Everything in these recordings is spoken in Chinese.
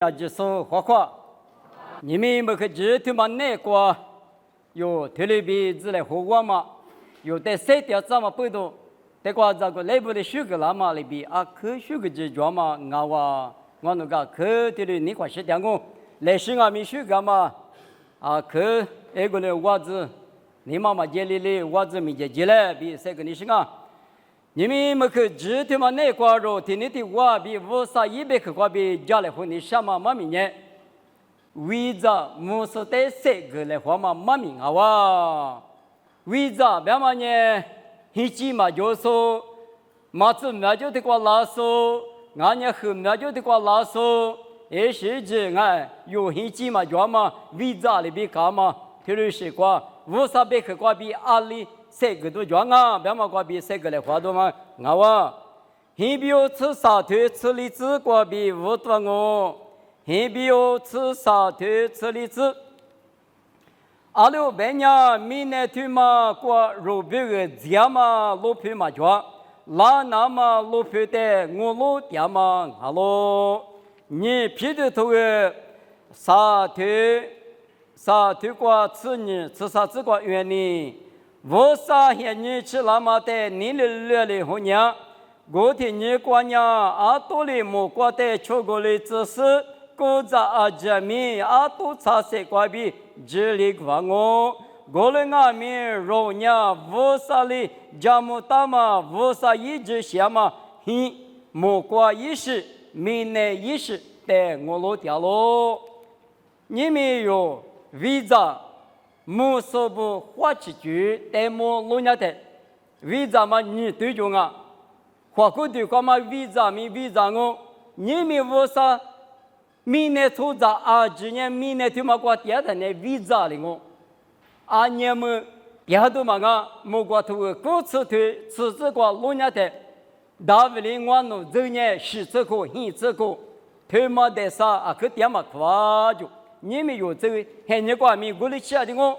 呀，就是花花，你们不可只头嘛那个有特别子来活我嘛，有的三条这么不多，这个这个内部的数个那么里边啊，可数个只抓嘛，我那个可的了，你快些点我，来是俺们数个嘛，啊可那个呢袜子，你妈妈家里的袜子没接来，比这个你是啊。你们没去指头嘛？那块肉，天天的话比五十100克块比家里婚礼什么嘛明年，为着没是得这个来话嘛明啊哇，为着别嘛呢，一起嘛就说，马子嘛就得过拉说，俺家后嘛就得过拉说，也是这哎，有一起嘛就嘛，为着里边干嘛？特别是quoi，50克块比阿里。这个都讲啊，别嘛过比这个来话多嘛，我啊，还比我吃沙腿吃荔枝过比无多我，还比我吃沙腿吃荔枝。阿六白娘明年腿嘛过肉饼个家嘛路皮嘛抓，拉那嘛路皮的我路店嘛阿罗，你皮的头个沙腿过吃你吃啥子过原理？我啥现你吃那么的，你的后娘，我听你过娘，阿多的木瓜的吃过的知识，我在阿家面阿多茶色瓜比这里过我的阿面肉娘，我啥的家木大嘛，我啥一直想嘛，木瓜一时，明年一时的我落掉喽，你没有为啥？木说不花起句，但木弄伢的，为啥嘛你对着啊？花过对干嘛？为啥我？你们为啥？明年出杂啊？今年明年他妈过第二天呢？为啥的我？啊年么第二头嘛个，木瓜头过次推，次次过弄伢的，大不了我弄这年10次过，1次过，他妈的啥啊？可点嘛夸就。你们有这个，还你管命过来吃的我，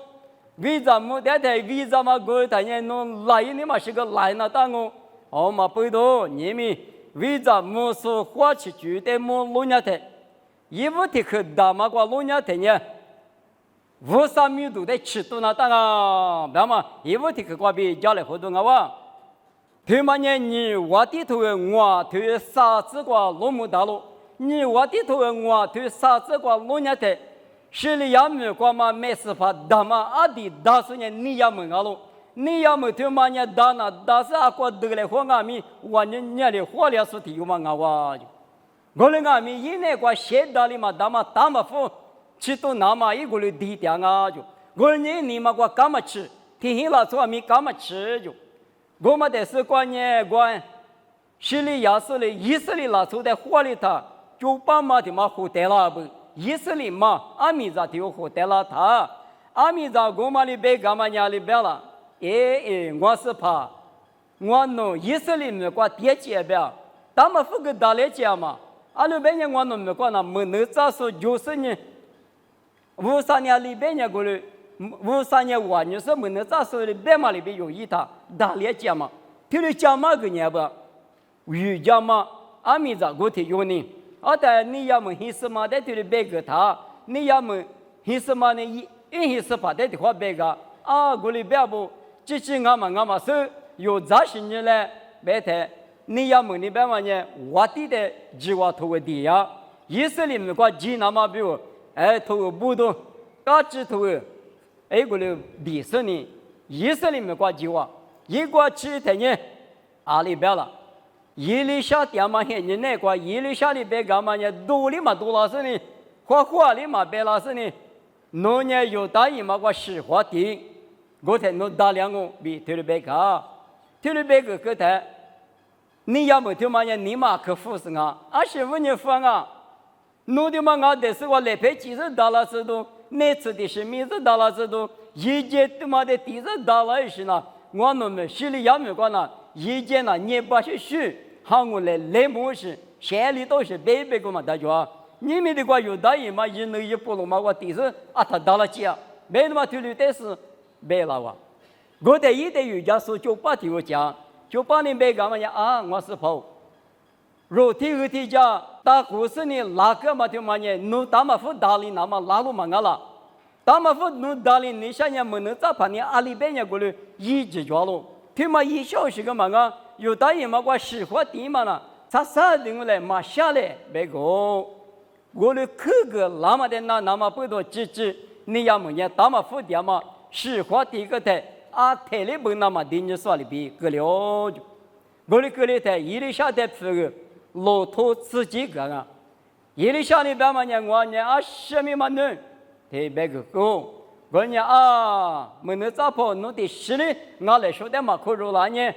为啥么？但是为啥么过他人弄来你嘛是个来那当我，哦嘛不多，你们为啥么说花起住的么弄伢的，一屋的可大嘛个弄伢的呢？50米都得吃多那当啊，别嘛一屋的可过比家里活动啊哇，他妈呢你我的头我头啥子个弄不到了，你我的头我头啥子个弄伢的。是你要么过嘛没事法打嘛阿弟打死人你要么阿喽，你要么他妈人打那打死阿过得来活阿米，我人的活了是体嘛阿哇就，我的阿米一年过写打里嘛打嘛服，吃多那嘛一个人地点啊就，我人你嘛过干嘛吃，天黑了做米干嘛吃就，我嘛得是过年过，是你要是哩意思哩拿出在活里头，就把嘛的嘛活得了不。以色列嘛，阿弥陀佛活得了他，阿弥陀佛嘛里别干嘛伢里别了，我是怕，我弄以色列没过跌阶别，他们不给打来讲嘛，阿里边人我弄没过那没能咋说就是呢，50年里边人过来，50年我你说没能咋说的，别嘛里边有一他打来讲嘛，听你讲嘛个伢不，有讲嘛，阿弥陀佛提有呢。但你要么黑什么的对别个他，你要么黑什么呢？因黑什么的话别个啊，我里边不，只是俺们说有杂心的嘞，别太。你要么你别嘛呢？我的计划头个地呀，以色列那个地那么比如，头不多，嘎子头个个了地色呢，以色列那个计划，一个去的呢，阿里边了。伊里下点嘛些人那个，伊里下里别干嘛呢？多里嘛多老师呢，花里嘛别老师呢。农业有大一嘛个实话的，我才能打两个比特里别个，特里别个个台，你要么就嘛呢？你嘛可服是啊？25年放啊，弄的嘛我得是我来赔$70制度，那次的是米子$制度，一节他妈的$10是呢，我们心里要么个呢？一节呢，你把些书。好我来模式，县里都是北个嘛，大家，你们的话有大爷嘛，一能一不弄嘛，我第是啊，他打了架，没那么推理但是没了哇。我在一代有家说98天我讲，98年没干嘛呀啊，我是跑，肉体和体家大故事呢哪个嘛就嘛呢，努大嘛不打理那么拉路嘛个了，大嘛不努打理你想呢没能咋办呢？阿里边呢过来一直抓了，他妈一小时个嘛个，有大爷嘛个实话地嘛呢，他啥定来嘛下来别个，我来去个那么的那么不多支持，你要么呢大嘛不点嘛实话地个的，啊台里不那么定你说里边个了就，我来个里的一里下的这个。骆驼自己个啊，一里下里边嘛呢，我呢啊什么嘛呢？特别个高，我呢啊，没能咋跑，弄的是哩，我来说的嘛可如了呢，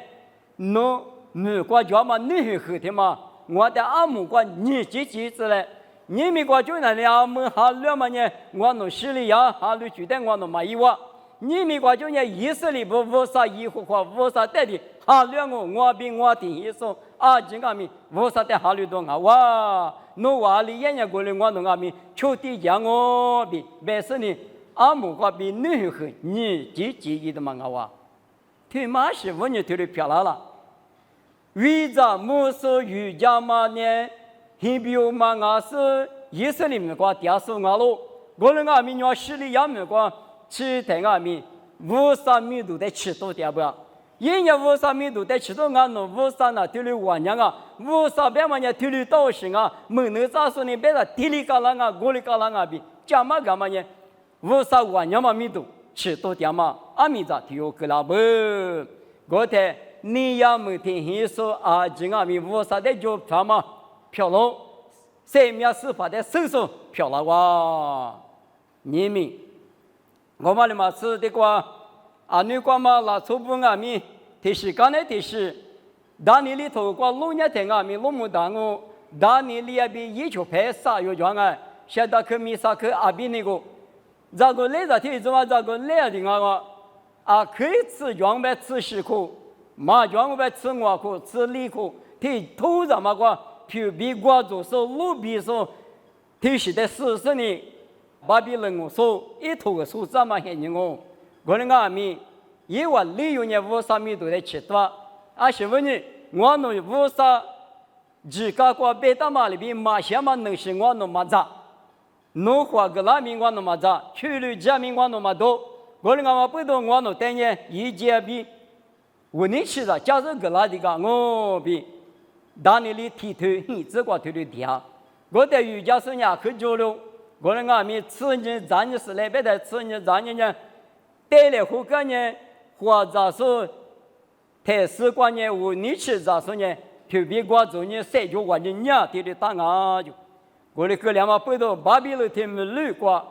弄没过家嘛，你去的嘛，我的阿母过你自己子嘞，你没过就那两门哈了嘛呢，我弄是哩呀，哈了觉得我弄嘛一哇，你没过就呢意思里不无啥以后话无啥得的，哈了我比我的意思。啊，这个咪，我啥的哈律多啊哇，侬话里人家过来我侬啊咪，秋天讲我比，但是呢，阿姆个比女和你自己的嘛啊哇，他妈是我你头里漂亮了，为啥莫说瑜伽嘛呢？还比我嘛啊是意思里面个第数啊喽，我那个咪我实力也没个，吃的啊咪，无啥咪都得吃多点不？人家无啥米都在吃到俺弄无啥那地里玩样啊，无啥别嘛呢地里倒行啊，没能咋说呢？别个地里干啷啊，锅里干啷啊比，干嘛干嘛呢？无啥玩样嘛米都吃到点嘛，阿米咋提有个啦不？我睇你也没听人说啊，这阿米无啥的就漂嘛漂亮，生命司法的手手漂亮哇，你们我们的嘛是的话。啊，你讲嘛，那初步阿咪，提示刚才提示，当你里头个路年天阿咪路木当我，当你里阿比一球拍啥有状啊，现在去米啥去阿比那个，这个来着提怎么这个来的啊啊，可以吃状呗，吃西苦，嘛状呗吃我苦，吃里苦，提头上嘛个，皮比瓜做手，路比说，提示的40年，把比人我说一头个数字嘛很人我。我那个米，因为利用呢无啥米都在吃多，啊是问你，我弄无啥，自家过别的嘛里边马些嘛能是我弄嘛咋，弄花个拉米我弄嘛咋，去了家米我弄嘛多，我那个嘛不多我弄等呢一节比，我你吃的假如个拉的个我比，当你里剃头你这个头的掉，我在瑜伽生涯去做了，我那个米吃你咱你是来别的吃你咱你呢。带来后个呢，或者说台式观念，我你去咋说呢？特别关注呢，三角关键两地的答案就，我的哥俩嘛不到巴比伦他们路过，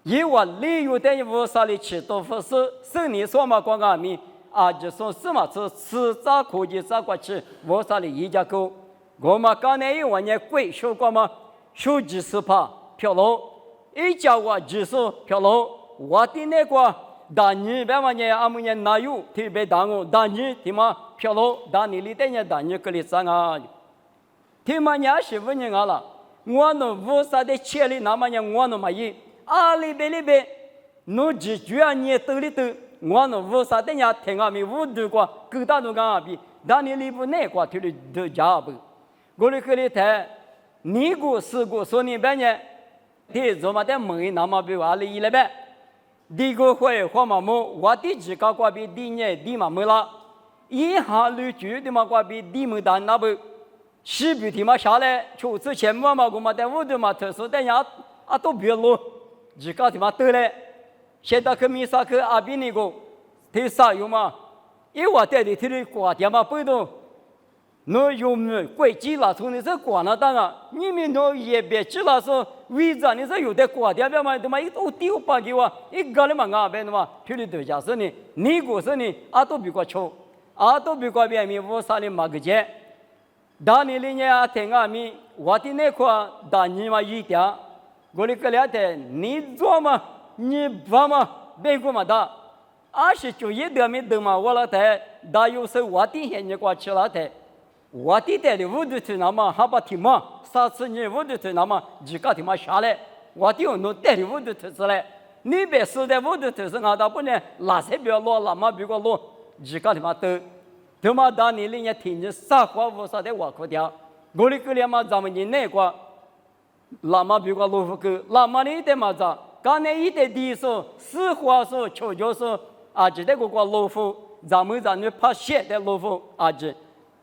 因为旅游的无啥的吃多不是，生意说嘛光阿米，啊就说什么吃咋科技咋过去，无啥的一家够，我们刚才一万年贵说过嘛，手机是怕漂亮，一家话就是漂亮。我的那个大女别嘛呢，阿姆呢哪有特别大我大女他妈漂亮，大女里的呢大女个里啥啊？他妈呢是问人家了，我弄无啥的钱里那么呢我弄嘛一，阿里边，侬只主要你兜里头，我弄无啥的呢听阿咪无度过，够大都讲阿比，大女里不那个头里都家不，我里个里台，你个是个说你别呢，他怎么的问那么比阿里一来呗？第一个会花嘛么？我的自家挂比第年地嘛没了，一下旅居的嘛挂比地没单那不，西北的嘛下来，就之前嘛我嘛在屋头嘛特殊的呀啊都别了，自家的嘛得嘞，现在去米啥去阿比那个，他啥有嘛？一我带的他的挂的嘛不懂。侬有没贵几了？从你这管了当啊，你们侬也别知道说为啥你这有的管点别嘛，他妈一都丢把给我，一个人嘛啊别的嘛，去里头家是呢，你过是呢，啊都比过穷，啊都比过别米无啥的嘛个钱，当年里呢听啊米，我的那块当年嘛一点，我的个俩的你做嘛，你做嘛，别个嘛的，二十九一点没得嘛，我了的，大有时我的现你过去了的。我的带的屋头头那么还把提嘛，上次你屋头头那么几个提嘛下来，我的侬带的屋头头出来，你别是在屋头头是俺大不呢，哪些不要落，哪么别个落，几个提嘛都，他妈当年人家听见啥话无啥的我哭掉，我哩个哩嘛咱们人那个，拉嘛比个罗夫个，拉嘛哩的嘛咋？刚才一的地说，实话说，悄悄说，啊，这个个罗夫，咱们咱们拍摄的罗夫，啊这，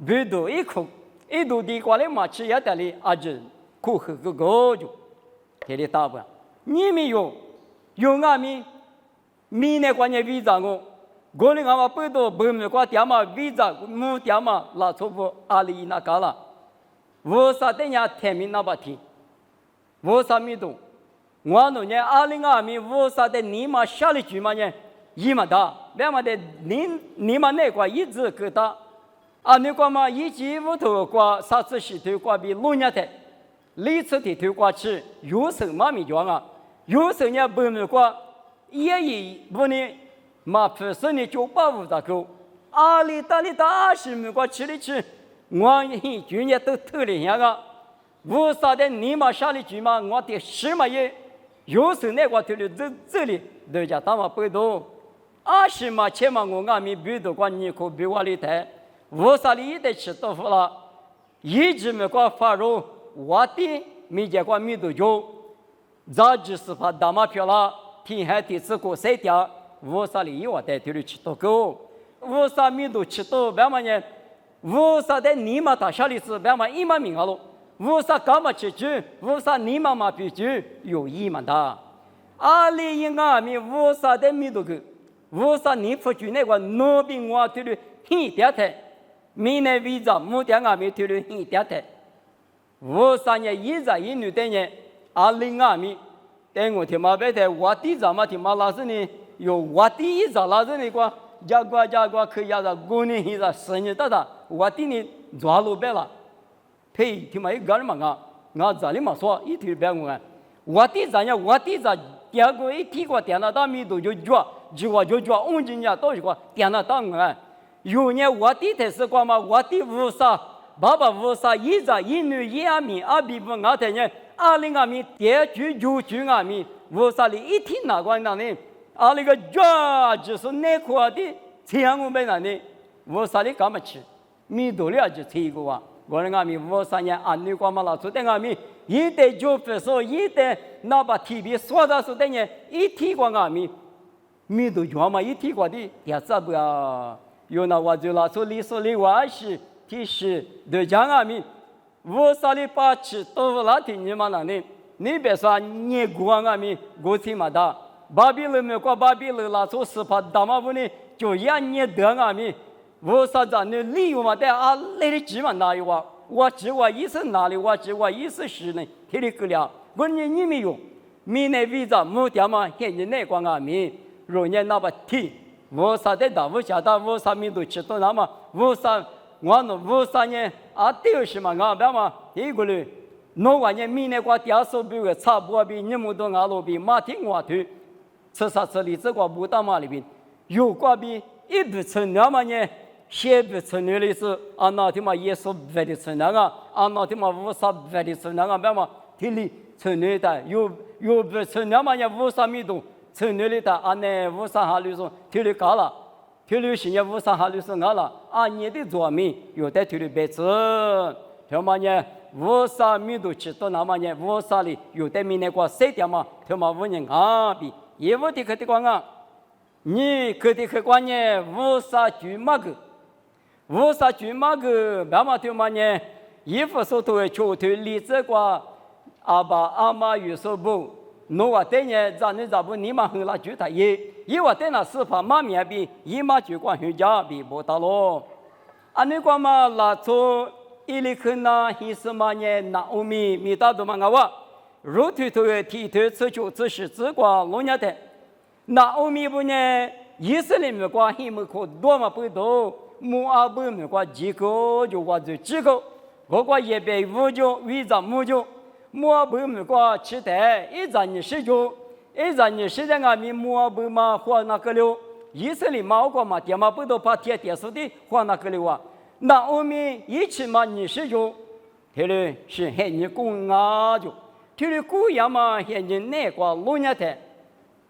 比度一口，一度地过来嘛吃也得哩，啊这，苦喝个个就，这里打不？你们有俺们，米那关键为啥我？我哩俺们不多，不没过点嘛为啥？没点嘛拉错不阿里那干了，我啥的呀天命那把天，我啥没懂？我那年2020我啥的你妈下了句嘛呢？一嘛的，别嘛的你嘛那个一直给他，啊那个嘛一直屋头过啥子事头过比路年的，历次的头过去有什么没讲啊？有时呢不没过，也不呢嘛不是呢就把屋子够，阿里大里大是没过吃的吃，我一去年都偷了下个，我啥的你嘛下了句嘛，我的什么也。有时那个头里这里人家他妈不多，20嘛前嘛我俺们比多过你可比我里头，我啥里也得吃豆腐了，一直没过发肉，我的没见过没多久，早就是怕大马票了，天还得吃过3天，我啥里我在头里吃多够，我啥没多吃多，别嘛呢，我啥的你嘛他下里是别嘛一嘛命了。为啥干嘛吃猪？为啥你妈妈必须有意嘛的？阿里因俺们为啥的没多个？为啥你不去那个农民我头里很点的？明年为啥没点俺们头里很点的？为啥呢？一直一女的呢？阿里俺们，但我听嘛别的，我的怎么听嘛老是呢？有我的一直老是那个，家国可以让过年一直生日到的，我的呢抓路白了。嘿，听嘛一个人嘛我这里嘛说一天别我的咱呀，我的咱第二个一提过电脑当米都就抓，我今年都是个电脑当有年我的才是光嘛，我的无啥，爸爸无啥，一直一女一阿米阿比不我的呢，20米点9阿米，无啥的一天哪个那呢？那个抓就是那块的，这样我们那呢，无啥的干嘛吃？米多了就吃一个哇。我们我3年安尼过嘛了，所以俺们一得就不说，一得那把 TV 说的是等于一提过俺们，米都讲嘛一提过的，也咋不呀？有那我就拿出历史的关系提示，对讲俺们，我啥里把吃都那听你嘛那呢？你别说你过俺们过去嘛的，巴比伦没过巴比伦拿出是怕大嘛不呢？就让你得俺们。我啥子呢？理由嘛？但那里基本哪有啊？我只我意思哪里？我只我意思是呢，天里个了。我你没有，明年为啥没点嘛？现在那光啊米，若年那把天，我啥的大我晓得，我啥米都吃到那么，我啥呢？对什么啊？别嘛，一个嘞，我呢明年光点手比个差不多比你们都俺路比马天我头，吃啥吃里这个不到嘛里边，有个比一不成了嘛呢？先不承认的是，那天嘛耶稣不的承认啊，那天嘛无啥不的承认啊，别嘛天里承认的，有不承认嘛也无啥没动，承认的那无啥哈律说天里高了，天里现在无啥哈律说高了，你的做民有的天里白吃，他嘛呢无啥没都吃到那嘛呢无啥哩，有的民那个3点嘛，他嘛无人比，也无的可的光啊，你可的可光呢无啥就嘛个。无啥就嘛个，别嘛就嘛呢？衣服手头球头里这个阿爸阿妈有手不？侬话对呢？咱你咋不你嘛很拉就他也？伊话对那是怕妈咪比，伊嘛就管回家比不到咯。你讲嘛拉出伊里克那意思嘛呢？那欧米大多嘛我话，如头头剃头吃酒吃是只管农家的，那欧米不呢？以色列没管，he没可多嘛不多。木阿不没过几个就过这几个，我过150就150就，木阿不没过吃的120就，120的俺们木阿不嘛花那个了，以色列嘛过嘛点嘛不都怕贴电视的花那个了啊，那我们一起嘛20就，这里是很你公啊就，这里古样嘛很你那个老年的，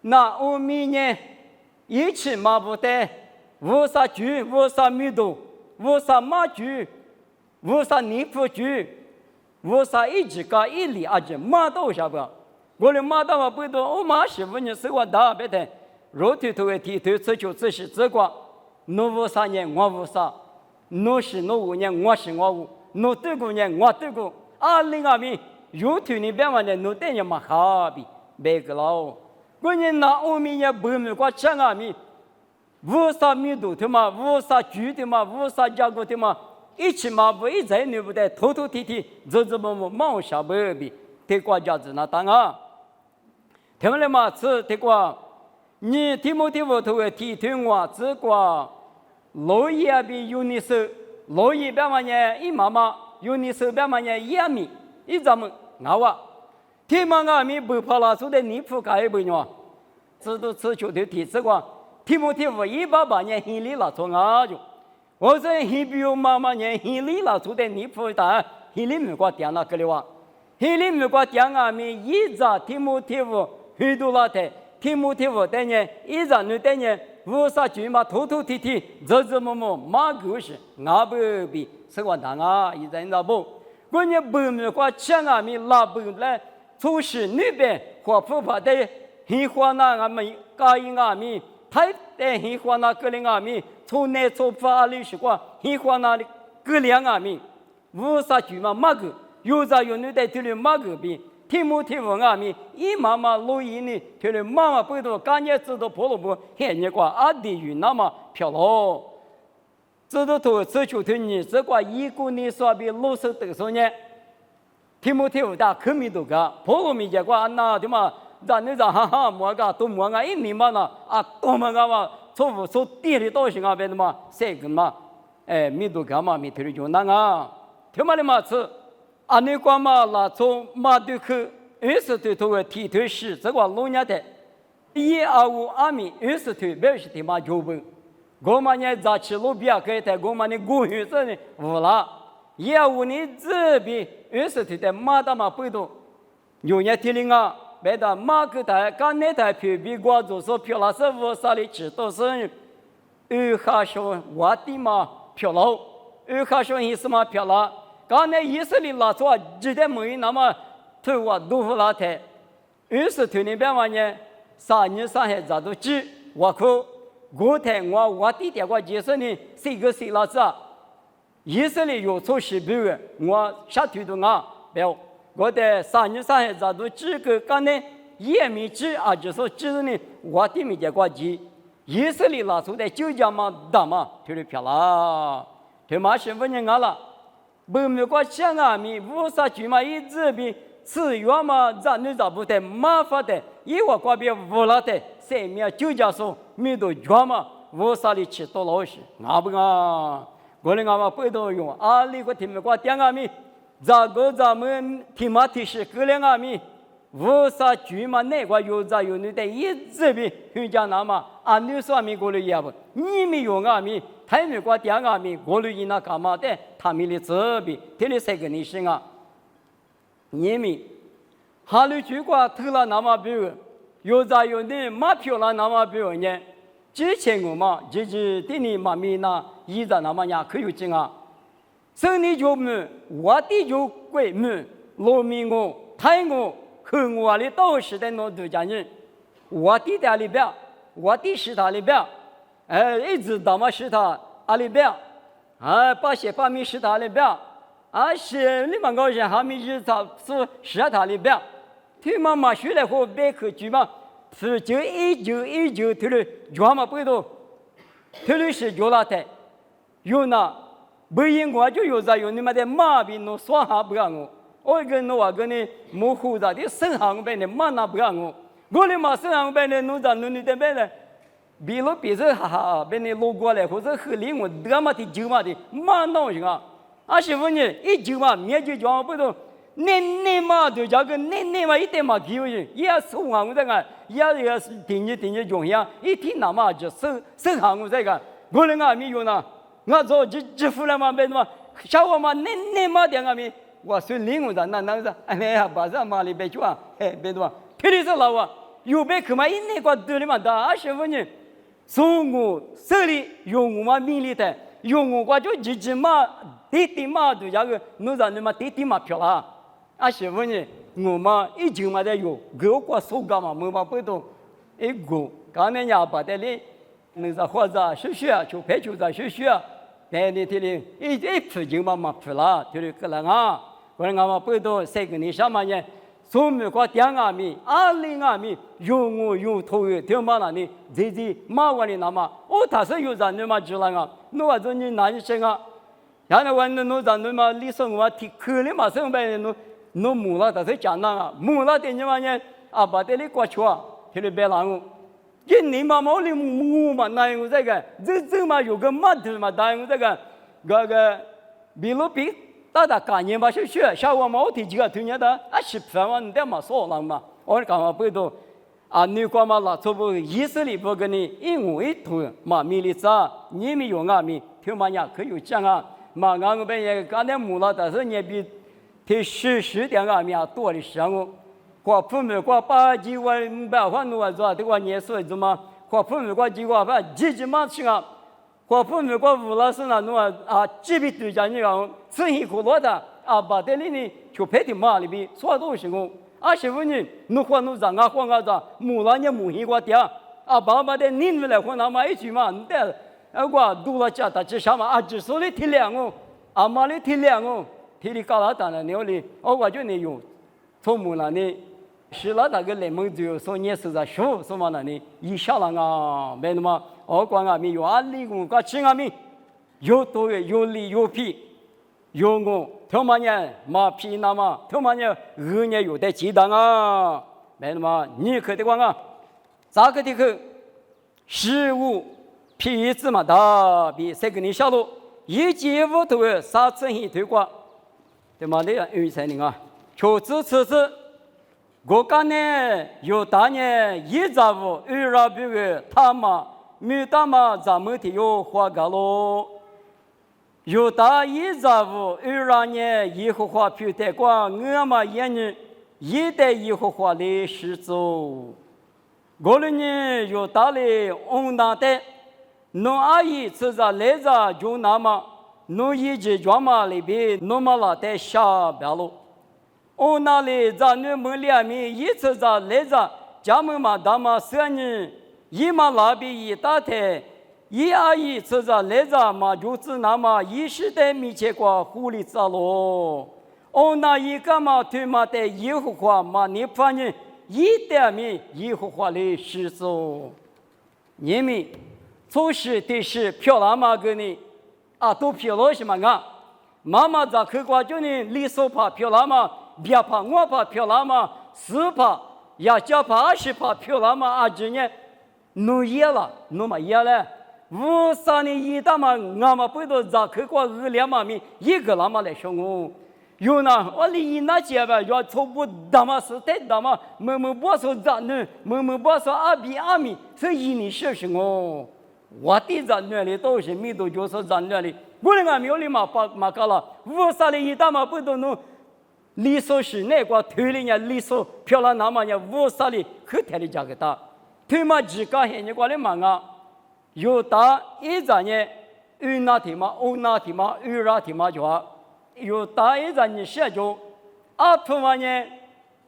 那我们呢一起嘛不得。无啥猪，无啥米豆，无啥马猪，无啥泥夫猪，无啥一直搞一里阿姐马到啥不？我的马到嘛不多，我马媳妇你生活大白的，肉头头的剃头，这就这是这个，侬无啥年我无啥，侬是侬五年我是我五，侬对过年我对过，另外面肉头你别忘了侬对人嘛好比别个喽，过年那后面也不没过讲啊咪。无啥密度的嘛，无啥住的嘛，无啥价格的嘛，一起嘛不一在你不得，偷偷提提，这么忙下不比，这国家子那当啊，他们的嘛是这个，你提莫提我头个提推我这个，老爷比有你手，老爷别嘛呢，一妈妈有你手别嘛呢，一米，一咱们我啊，提嘛我米不怕了，说的你不该不呢，这都吃就得提这个。提莫提我188年亨利了从哪就，我在亨比我妈妈年亨利了做的尼普达，亨利没过点了个了哇，亨利没过点啊咪一扎提莫提我许多了的，提莫提我的呢一扎女的呢，无啥就嘛偷偷提提，这么马狗是俺不比是我当啊一在那不，我呢不没过钱啊咪拉不来，出事女边或不怕的，很花那俺们答应俺们。太在很欢那个人阿米，从内从法律是话，很欢那个人阿米，无啥句嘛马个，有啥有女的对了马个比，听不听我阿米，一妈妈录音呢，对了妈妈不多，刚才知道婆罗不，嘿你话阿弟有那么漂亮，知道头这就对你这个一个人说比六十多少年，听不听我大可米多个，婆罗米结果安那对嘛。咱那哈哈，莫个都莫个一年嘛呢啊，多么个嘛，从地里到行啊，别的嘛，这个嘛，米都干嘛米头里就那个，他妈的嘛是，那个嘛那从马都去20头个剃头师，这个老年的，125米20头，别是他妈就不，我们呢早起路边开的，我们呢过去这呢无了，125年这边20头的马达嘛不多，有年提领啊。别的马个台，刚那台票比我做说票了是我啥里知道是，哈说我的嘛票了，哈说意思嘛票了，刚那意思里拉错，记得没那么头我都不拉台，20头那边嘛呢，3年3海咋都记，我可我台我弟弟我解释呢，谁个谁拉子，意思里有错是不的，我下头都啊，不要。我的3年3海咋都这个刚呢也没知啊，就说知呢，我的没结果记，意思里拉出的就叫嘛大嘛，就了漂亮，他妈是问人俺了，不没过想啊咪，无啥句嘛一直比吃药嘛，咱你咋不得麻烦的，一我过边无了的，谁面就叫说没都药嘛，无啥里吃多老实，俺不啊，我的俺嘛不都用，里个听没过点啊咪。咋个咱们提马提是个两阿米，无啥句嘛那个有咋有你的一直比人家那么你说米过来也不，你没有阿米，他没过点阿米，过来那干嘛的？他们的这比，这里谁跟你说啊？你们，哈里句话投了那么比如，有咋有你马票了那么比如呢？之前我嘛，就是对你妈咪那一直那么样可有劲啊。生你就门，我的就归门，农民我、太我和我的都是的那都家人，我的在里边，我的是他里边，一直到嘛是他里边，把些把米是他里边，是你们高人还没知道是他里边，他妈学来后别去举嘛，是就1919他的专门不多，他的是有了的，有那。不因我就有啥有你们的马比侬耍哈不让我跟侬话跟你模糊着的生行边的马那不让我的马生行边的侬在侬的边的，比如别人哈哈边的路过来或者和离我德嘛的酒嘛的马闹行啊，媳妇呢一酒嘛面就讲不懂，你嘛就叫个你嘛一点嘛给我也送行这个也听着中央一听那嘛就生行这个我的俺没有呢。我做支付了嘛，别嘛，小我嘛，你嘛点个咪，我说领我的那是，哎呀，把这嘛里别去啊，别的嘛，特别是老啊，有别去嘛，那个对的嘛，大媳妇呢，从我手里用我嘛命里的，用我就直接嘛，滴滴嘛，就叫个，侬让你嘛滴滴嘛票啦，啊，媳妇呢，我嘛一直嘛在有，我过手干嘛，没嘛不懂，一个，刚才伢把的哩，那个或者学学就排球在学学，但你这里一批就嘛批了，就是个人啊，我们嘛不懂，谁跟你什么呢？说明过点阿米，20阿米，用头的，听嘛那里，这马完的那么，他是有人你嘛知道啊？侬话说你哪一些啊？然后我侬让侬嘛，你说我提可怜嘛，上班侬木了，但是讲那个木了的你嘛呢？啊，把这里过去啊，这里别让我，一年嘛毛里木嘛，那样这个，这嘛有个码头嘛，那样这个，比如比。大概念吧，学小我毛提几个推年的啊，10万你得嘛少了嘛？我讲嘛不多啊，你干嘛啦？这不意思里不跟你因为图嘛，米里扎你们有阿米，听嘛呀可有讲啊？嘛俺们边也刚才木了，但是你比提10点阿米啊多的项目，过父母过8几万百万多做，这个年数怎么？过父母过几万吧，几嘛去啊？过父母过5老师那侬啊，几笔对讲你讲，生意可落的啊，把这里呢就拍的嘛里边，说多些个，啊媳妇呢，侬换侬让啊换啊子，木了你木一个点啊，爸爸的你们来换那么一句嘛，你得我读了家他只什么啊，只说的体谅哦，阿妈的体谅哦，体力高了当然牛哩，我就你用，从木那里。是了，那个雷蒙就说你是在说什么呢？你一下了啊，没那么，我管阿米有阿里公，我亲阿米有多有理有皮，有我他妈呢马皮那么他妈呢二年有的鸡蛋啊，没那么你可得管啊，咋个的去食物皮子嘛大比谁给你下路，一季5头3次一推挂，对嘛？你要预测你啊，求支持是。我讲呢，有大年115，2月8日他妈，没他妈咱们的有花干喽。有大115，2月1号花票的光，我们眼里1代1号花的是走。我呢有大的红大的，侬阿姨吃着来着就那么，侬一直专门里边侬么拉的下边路。我那里在你们两面一直在来着，家门嘛大嘛3年，一嘛那边一大台，一阿姨吃着来着嘛就是那么20代米切过狐狸子咯。我那一个嘛对嘛的一幅画嘛，你发现1点米一幅画的是说，你们做事的是漂亮嘛个呢？啊，都漂亮什么啊？妈妈在客观叫你理所怕漂亮嘛？别怕，我怕漂亮嘛，10怕，也叫怕20怕漂亮嘛，啊，今年弄野了，弄嘛野了，53年一大嘛，俺们不都在客观2嘛米，一个那么来说我，有呢，我离那街吧，要从不大嘛是太大嘛，不说咱呢，不说阿米，是一年是我的咱那里都是米都就是咱那里，我那俺没有里嘛把搞了，53年一大嘛不都弄。理所是那个推理呢？理所漂亮那么呢？53里可太的价格大，推嘛几个现在过来忙啊，有大一张呢，有那天嘛，有那天嘛，有那天嘛就话，有大一张呢写就，阿婆嘛呢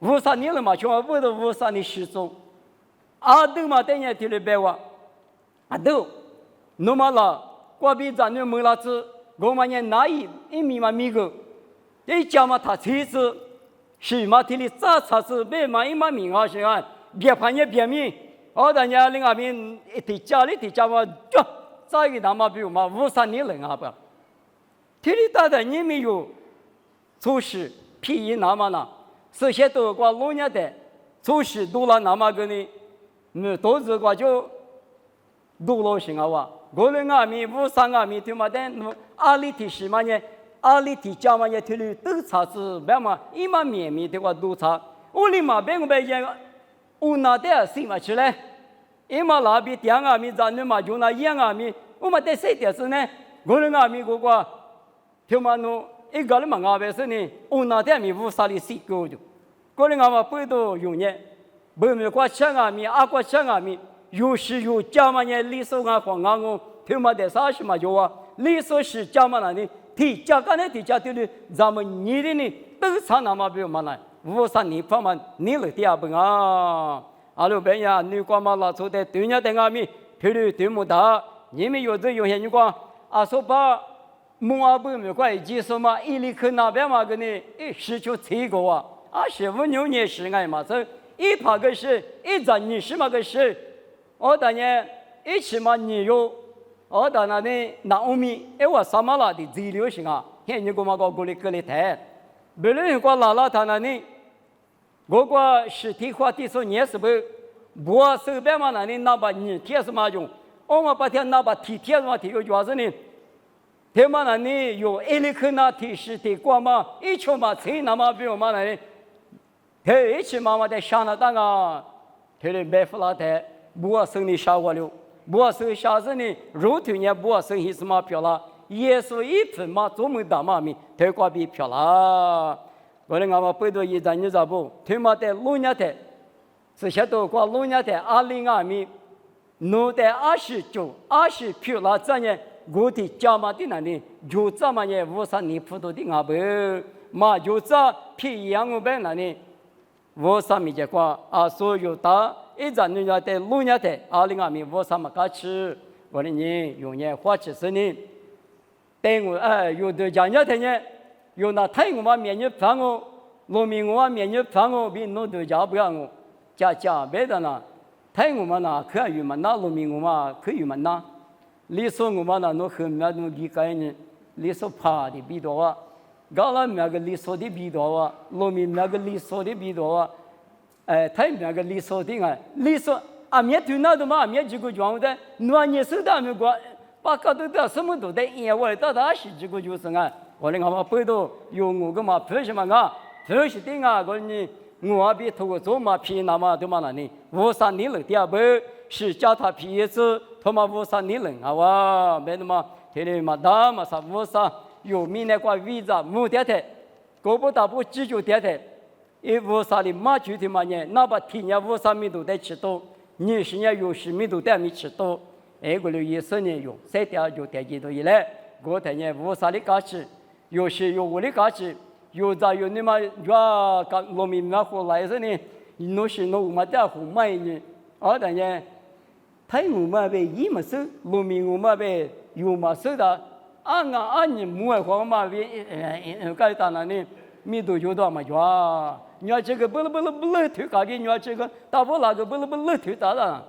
，53年了嘛，就话不都53年失踪，阿都嘛等下提了白话，阿都，那么了，过比咱那没了子，我们呢哪一米嘛米个。一家嘛，他妻子是嘛，体里咋才是别嘛一嘛名啊，是啊，别怕也别命，我等下另外边一家里嘛，就再一他妈比如嘛53年人啊不，体里大的你没有做事便宜那么呢，这些都过老年的做事多了那么个呢，都是过就多了行啊哇，我们阿米53阿米对嘛的，阿里提是嘛呢？阿里提家嘛也提了都查是别嘛一嘛面面的话都查，我里嘛别个别人，我那点谁嘛起来，一嘛那边两阿米咱那嘛就那1阿米，我嘛得谁点是呢？我那阿米个，听嘛侬一个人嘛阿边是呢，我那点米53里谁个就，我那阿嘛不都用呢，不没过7阿米，阿过7阿米，有时有家嘛也理所黄我，听嘛得啥事嘛就话，理所是家嘛那里。提家干的提家对的，咱们你的呢，都上那么不嘛来，无啥你方嘛你了第二本啊，阿鲁本呀，你光嘛拉出的对人的阿米，皮里对木大，你们有这有些你光阿说把木阿不没关系，说嘛一里克那边嘛个呢，失去这个啊，15年是爱嘛是，一怕个是，一张你是嘛个是，我当年一起嘛你有。我当年那欧米，我什么啦的资料性啊？现你给我们搞过来谈，别人过拉他那里，我个实体化的说你是不？我手边嘛那里那把你贴什么用？我们把天那把贴什么贴有主要是呢？他们那里有一里克那贴实体过嘛？一群嘛谁那么比我们那里？他一起嘛在想那当啊，他的白富拉台，我生的啥我了？我是下子呢，肉头呢，我是一什么票了？耶稣一分嘛，做么大嘛咪，太过比票了。我们俺们背到一张你知不？他妈的路年的，这些都过路年的20米，弄的29、20票了，这呢，我的家嘛的那里，就这么呢，53年普通的阿伯，嘛就这批养我们那里，53米结果啊，所有的。一张人家在路年的20米，我什么搞吃？我的人用年花起是呢，等我有的讲家的呢，有那太我嘛面日饭哦，农民我嘛面日饭哦，比农的家不要我，家别的呢，太我嘛那可以嘛，那农民我嘛可以嘛那，你说我嘛那弄后面弄理解呢，你说怕的比多啊，搞了那个你说的比多啊，农民那个你说的比多啊。他那个理所的啊，理所阿面对那的嘛，阿面这个状态，那你手段没过，把搞到什么都得，我到他是这个就是啊，我们我背到有我个嘛，凭什么啊？凭什么啊？我比头个做嘛皮那么多嘛那里，53年了，第二步是叫他皮一次，他妈53年了啊哇，没那么天天嘛打嘛啥53，有明年过วีซ่า没得的，搞不打不记住得的。一53里马具体嘛呢，哪怕天年53米都得吃到，20年60米都得没吃到，个了20年用，3点就得几多一来，我天年53里搞起，有时有我的搞起，有在有你嘛，要搞农民嘛回来是呢，弄是弄嘛在后买呢，天年，太我嘛被一嘛收，农民我嘛被有嘛收的，按你木话嘛被搞到那里。米都有多嘛哇！你要这个不了推搞的，你要这个大不那个不了推打的，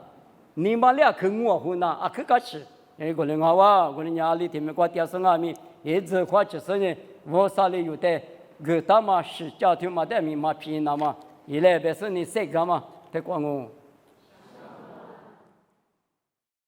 你妈俩去我湖南啊去搞吃，个人好啊，个人家里头面挂电视上面，一直花就是呢，我啥里有的，个大嘛是家庭嘛的米嘛便宜那嘛，一来别是你谁干嘛，得管我。